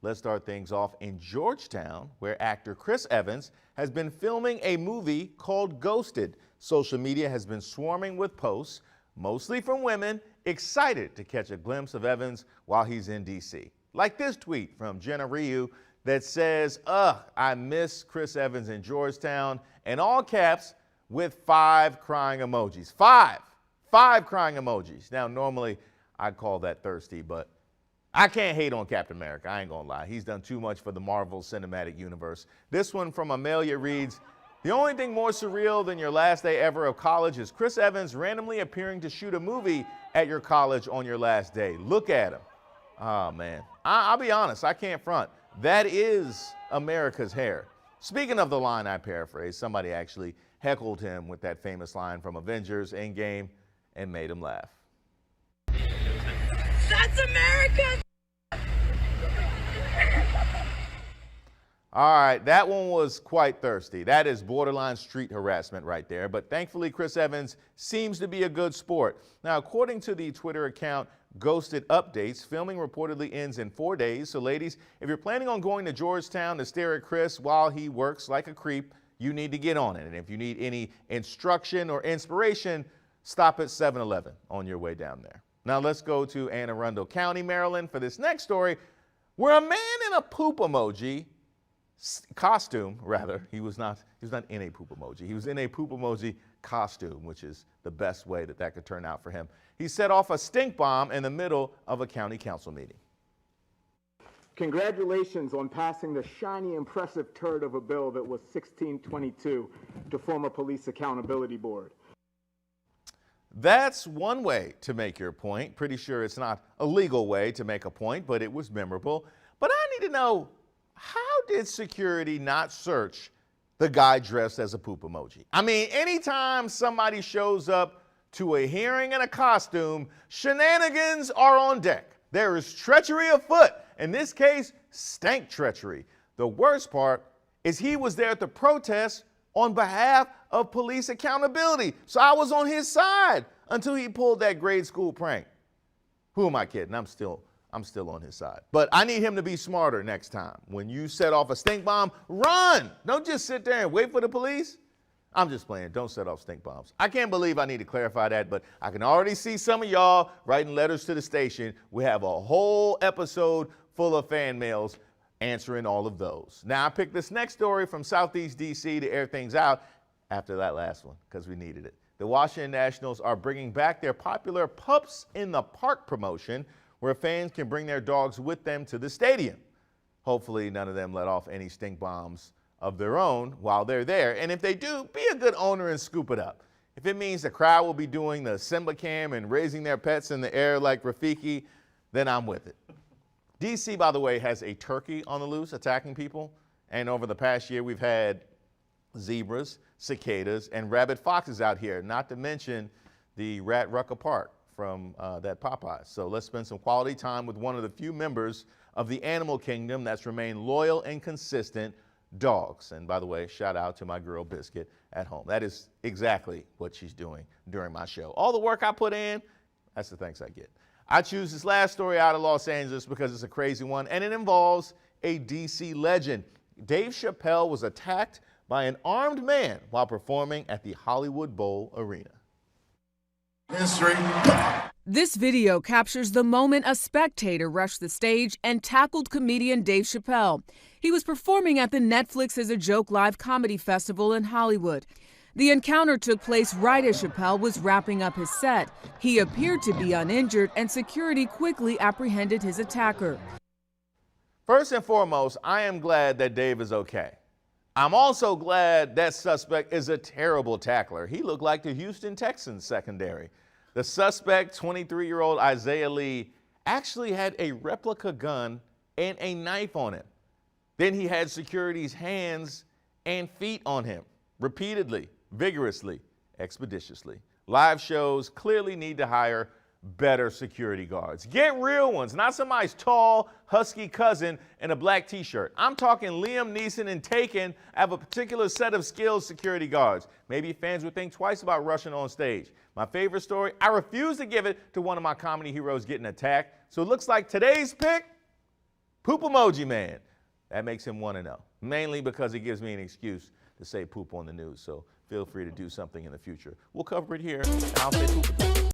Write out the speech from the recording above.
Let's start things off in Georgetown, where actor Chris Evans has been filming a movie called Ghosted. Social media has been swarming with posts, mostly from women, excited to catch a glimpse of Evans while he's in D.C. Like this tweet from Jenna Ryu that says, I miss Chris Evans in Georgetown, in all caps with 5 crying emojis. Five crying emojis. Now, normally I'd call that thirsty, but I can't hate on Captain America. I ain't gonna lie. He's done too much for the Marvel Cinematic Universe. This one from Amelia reads, the only thing more surreal than your last day ever of college is Chris Evans randomly appearing to shoot a movie at your college on your last day. Look at him. Oh, man. I'll be honest, I can't front. That is America's hair. Speaking of the line I paraphrased, somebody actually heckled him with that famous line from Avengers Endgame and made him laugh. That's America! All right, that one was quite thirsty. That is borderline street harassment right there. But thankfully, Chris Evans seems to be a good sport. Now, according to the Twitter account Ghosted Updates, filming reportedly ends in 4 days. So ladies, if you're planning on going to Georgetown to stare at Chris while he works like a creep, you need to get on it. And if you need any instruction or inspiration, stop at 7-Eleven on your way down there. Now let's go to Anne Arundel County, Maryland for this next story, where a man in a poop emoji costume, rather, he was not in a poop emoji. He was in a poop emoji costume, which is the best way that could turn out for him. He set off a stink bomb in the middle of a county council meeting. Congratulations on passing the shiny, impressive turd of a bill that was 1622 to form a police accountability board. That's one way to make your point. Pretty sure it's not a legal way to make a point, but it was memorable. But I need to know, how did security not search the guy dressed as a poop emoji? I mean, anytime somebody shows up to a hearing in a costume, shenanigans are on deck. There is treachery afoot. In this case, stank treachery. The worst part is he was there at the protest on behalf of police accountability. So I was on his side until he pulled that grade school prank. Who am I kidding? I'm still on his side. But I need him to be smarter next time. When you set off a stink bomb, run! Don't just sit there and wait for the police. I'm just playing. Don't set off stink bombs. I can't believe I need to clarify that, but I can already see some of y'all writing letters to the station. We have a whole episode full of fan mails answering all of those. Now, I picked this next story from Southeast D.C. to air things out after that last one because we needed it. The Washington Nationals are bringing back their popular Pups in the Park promotion, where fans can bring their dogs with them to the stadium. Hopefully, none of them let off any stink bombs of their own while they're there. And if they do, be a good owner and scoop it up. If it means the crowd will be doing the Simba cam and raising their pets in the air like Rafiki, then I'm with it. D.C., by the way, has a turkey on the loose attacking people. And over the past year, we've had zebras, cicadas, and rabid foxes out here, not to mention the rat ruck apart from that Popeyes. So let's spend some quality time with one of the few members of the animal kingdom that's remained loyal and consistent, dogs. And by the way, shout out to my girl Biscuit at home. That is exactly what she's doing during my show. All the work I put in, that's the thanks I get. I choose this last story out of Los Angeles because it's a crazy one, and it involves a DC legend. Dave Chappelle was attacked by an armed man while performing at the Hollywood Bowl Arena. History. This video captures the moment a spectator rushed the stage and tackled comedian Dave Chappelle. He was performing at the Netflix as a Joke live comedy festival in Hollywood. The encounter took place right as Chappelle was wrapping up his set. He appeared to be uninjured, and security quickly apprehended his attacker. First and foremost, I am glad that Dave is okay. I'm also glad that suspect is a terrible tackler. He looked like the Houston Texans secondary. The suspect, 23-year-old Isaiah Lee, actually had a replica gun and a knife on him. Then he had security's hands and feet on him, repeatedly, vigorously, expeditiously. Live shows clearly need to hire better security guards. Get real ones, not somebody's tall, husky cousin in a black t-shirt. I'm talking Liam Neeson and Taken have a particular set of skilled security guards. Maybe fans would think twice about rushing on stage. My favorite story, I refuse to give it to one of my comedy heroes getting attacked. So it looks like today's pick Poop emoji man. That makes him 1-0, mainly because it gives me an excuse to say poop on the news. So feel free to do something in the future. We'll cover it here, and I'll say poop again.